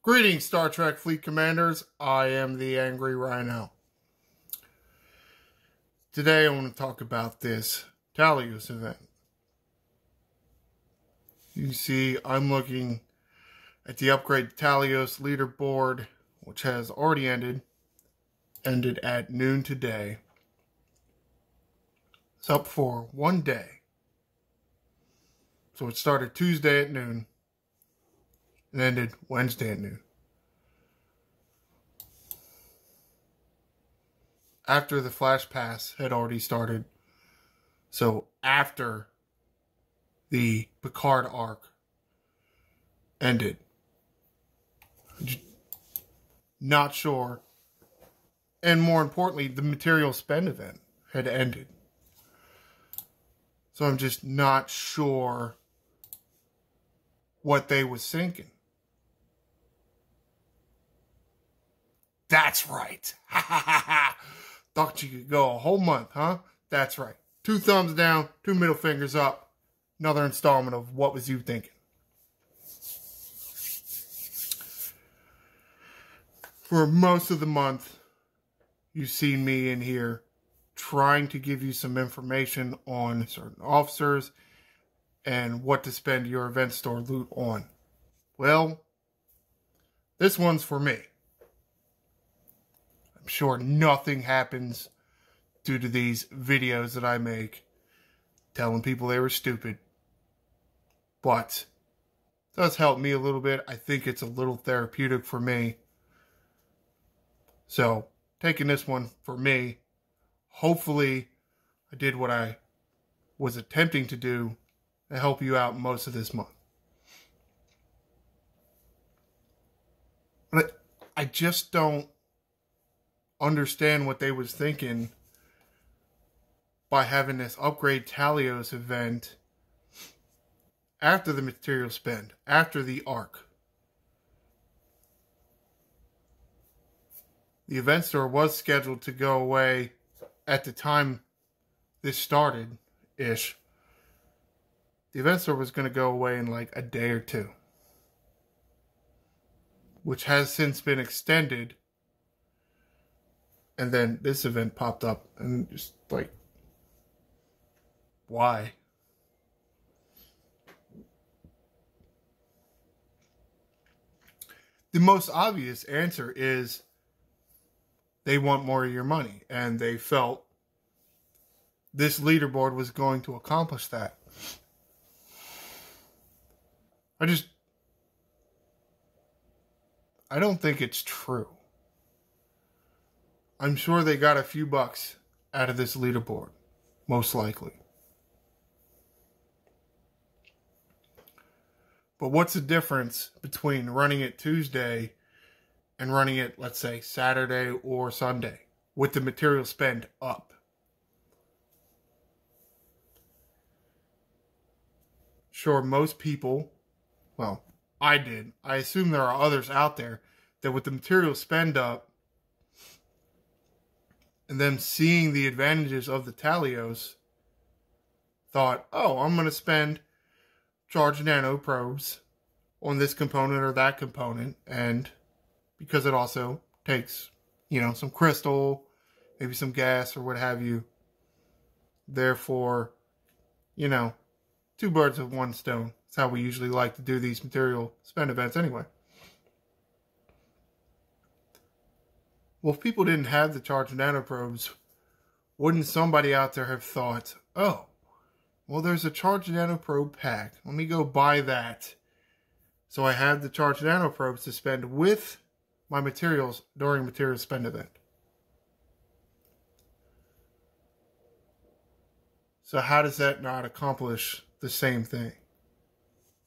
Greetings, Star Trek Fleet Commanders. I am the Angry Rhino. Today I want to talk about this Talios event. You see, I'm looking at the upgrade Talios leaderboard, which has already ended at noon today. It's up for one day. So it started Tuesday at noon and ended Wednesday at noon. After the Flash Pass had already started. So after the Picard arc ended. Not sure. And more importantly, the material spend event had ended. So I'm just not sure what they was thinking. That's right. Ha ha ha ha. Thought you could go a whole month, huh? That's right. 2 thumbs down, 2 middle fingers up. Another installment of What Was You Thinking? For most of the month, you've seen me in here trying to give you some information on certain officers and what to spend your event store loot on. Well, this one's for me. I'm sure nothing happens due to these videos that I make telling people they were stupid. But it does help me a little bit. I think it's a little therapeutic for me. So, taking this one for me, hopefully I did what I was attempting to do to help you out most of this month. But I just don't understand what they was thinking by having this upgrade Talios event after the material spend, after the arc. The event store was scheduled to go away at the time this started-ish. The event store was going to go away in like a day or two, which has since been extended. And then this event popped up and just like, why? The most obvious answer is they want more of your money, and they felt this leaderboard was going to accomplish that. I don't think it's true. I'm sure they got a few bucks out of this leaderboard, most likely. But what's the difference between running it Tuesday and running it, let's say, Saturday or Sunday with the material spend up? Sure, most people, well, I did. I assume there are others out there that with the material spend up and them seeing the advantages of the Talios, thought, oh, I'm going to spend charged nano probes on this component or that component, and because it also takes, some crystal, maybe some gas or what have you. Therefore, 2 birds with 1 stone. That's how we usually like to do these material spend events anyway. Well, if people didn't have the charged nanoprobes, wouldn't somebody out there have thought, oh, well, there's a charged nanoprobe pack. Let me go buy that. So I have the charged nanoprobes to spend with my materials during a material spend event. So how does that not accomplish the same thing?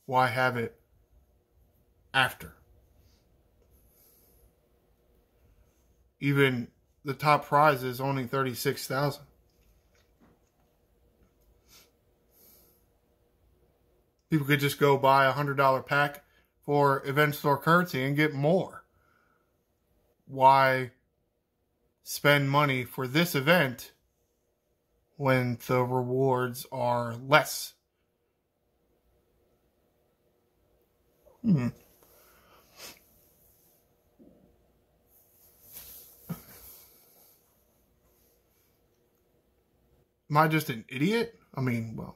Why have it after? Even the top prize is only $36,000. People could just go buy a $100 pack for event store currency and get more. Why spend money for this event when the rewards are less? Am I just an idiot? I mean, well,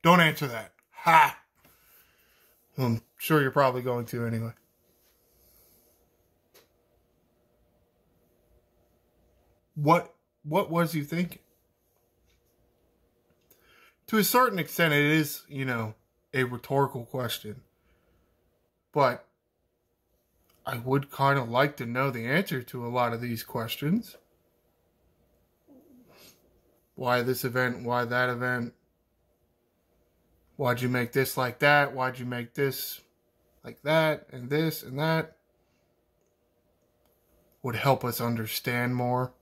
don't answer that. Ha! I'm sure you're probably going to anyway. What was you thinking? To a certain extent, it is, a rhetorical question. But I would kind of like to know the answer to a lot of these questions. Why this event? Why that event? Why'd you make this like that? Why'd you make this like that? And this and that? Would help us understand more.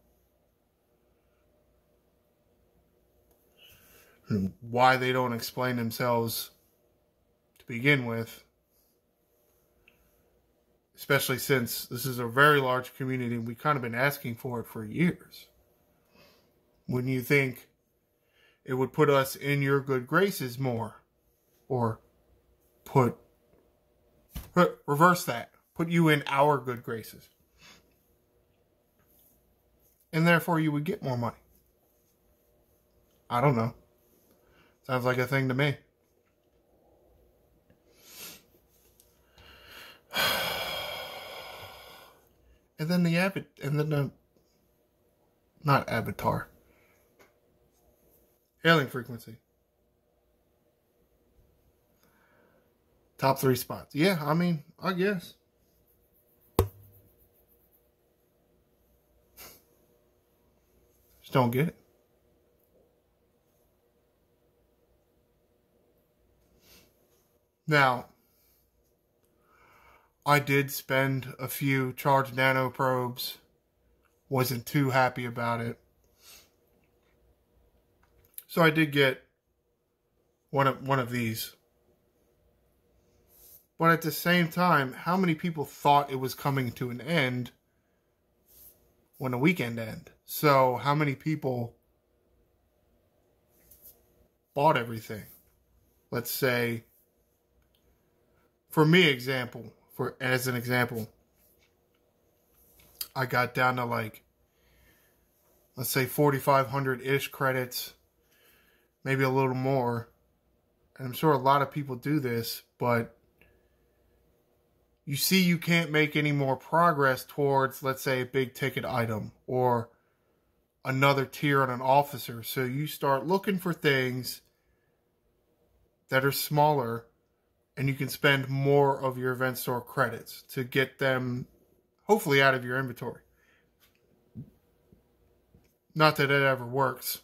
And why they don't explain themselves to begin with. Especially since this is a very large community. We've kind of been asking for it for years. Wouldn't you think it would put us in your good graces more? Or reverse that. Put you in our good graces. And therefore you would get more money. I don't know. Sounds like a thing to me. And then not avatar. Hailing frequency. Top 3 spots. Yeah, I mean, I guess. Just don't get it. Now, I did spend a few charged nano probes. Wasn't too happy about it. So I did get one of these. But at the same time, how many people thought it was coming to an end when the weekend ended? So how many people bought everything? Let's say, for me, as an example, I got down to like, let's say 4,500-ish credits, maybe a little more. And I'm sure a lot of people do this, but you see you can't make any more progress towards, let's say, a big ticket item or another tier on an officer. So you start looking for things that are smaller and you can spend more of your event store credits to get them hopefully out of your inventory. Not that it ever works.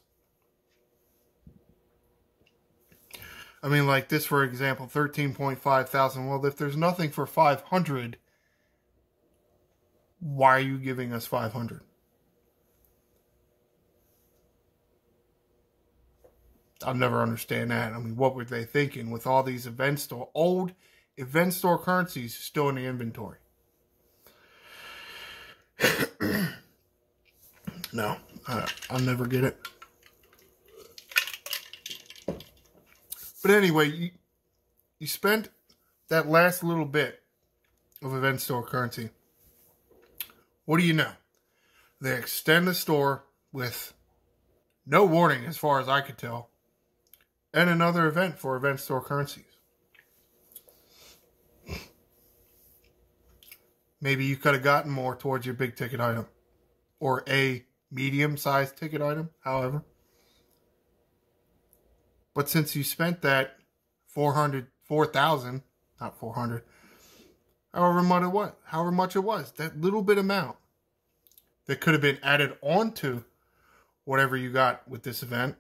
I mean, like this, for example, 13.5 thousand. Well, if there's nothing for 500, why are you giving us 500? I'll never understand that. I mean, what were they thinking with all these old event store currencies still in the inventory? No, I'll never get it. But anyway, you spent that last little bit of event store currency. What do you know? They extend the store with no warning as far as I could tell. And another event for event store currencies. Maybe you could have gotten more towards your big ticket item. Or a medium-sized ticket item, however. But since you spent that 4,000, not 400, however much it was, that little bit amount that could have been added onto whatever you got with this event,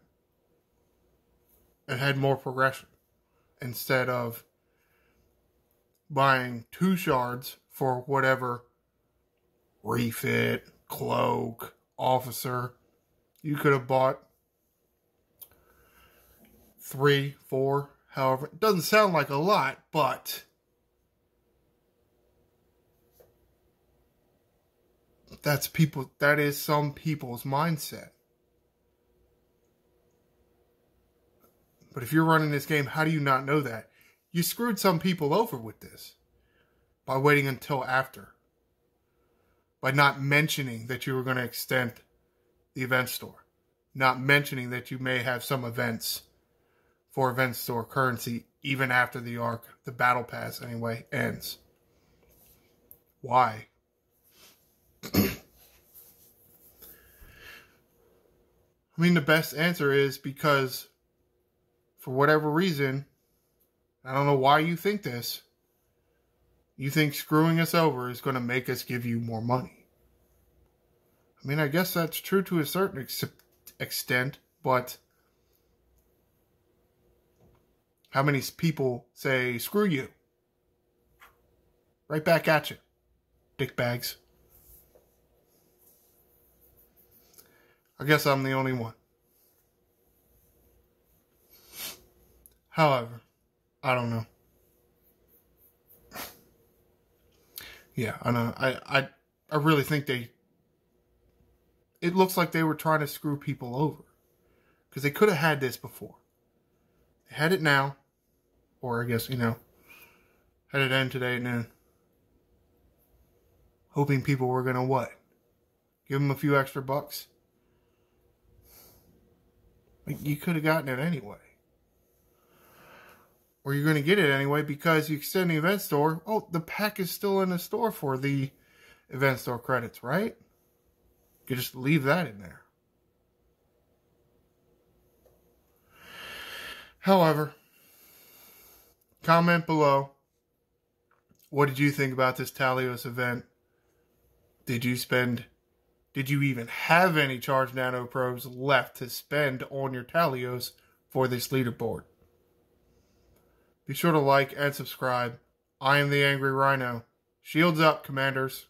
and had more progression instead of buying 2 shards for whatever refit, cloak, officer. You could have bought 3, 4, however. It doesn't sound like a lot, but that is some people's mindset. But if you're running this game, how do you not know that? You screwed some people over with this by waiting until after. By not mentioning that you were going to extend the event store. not mentioning that you may have some events for event store currency even after the arc, the battle pass anyway, ends. Why? I mean, the best answer is because for whatever reason, I don't know why you think this, you think screwing us over is going to make us give you more money. I mean, I guess that's true to a certain extent, but how many people say, screw you? Right back at you, dickbags. I guess I'm the only one. However, I don't know. Yeah, I know. I really think it looks like they were trying to screw people over. Because they could have had this before. They had it now. Or I guess, had it end today at noon. Hoping people were going to what? Give them a few extra bucks? Like, you could have gotten it anyway. Or you're going to get it anyway because you extend the event store. Oh, the pack is still in the store for the event store credits, right? You could just leave that in there. However, comment below. What did you think about this Talios event? Did you even have any Charged Nano Probes left to spend on your Talios for this leaderboard? Be sure to like and subscribe. I am the Angry Rhino. Shields up, Commanders.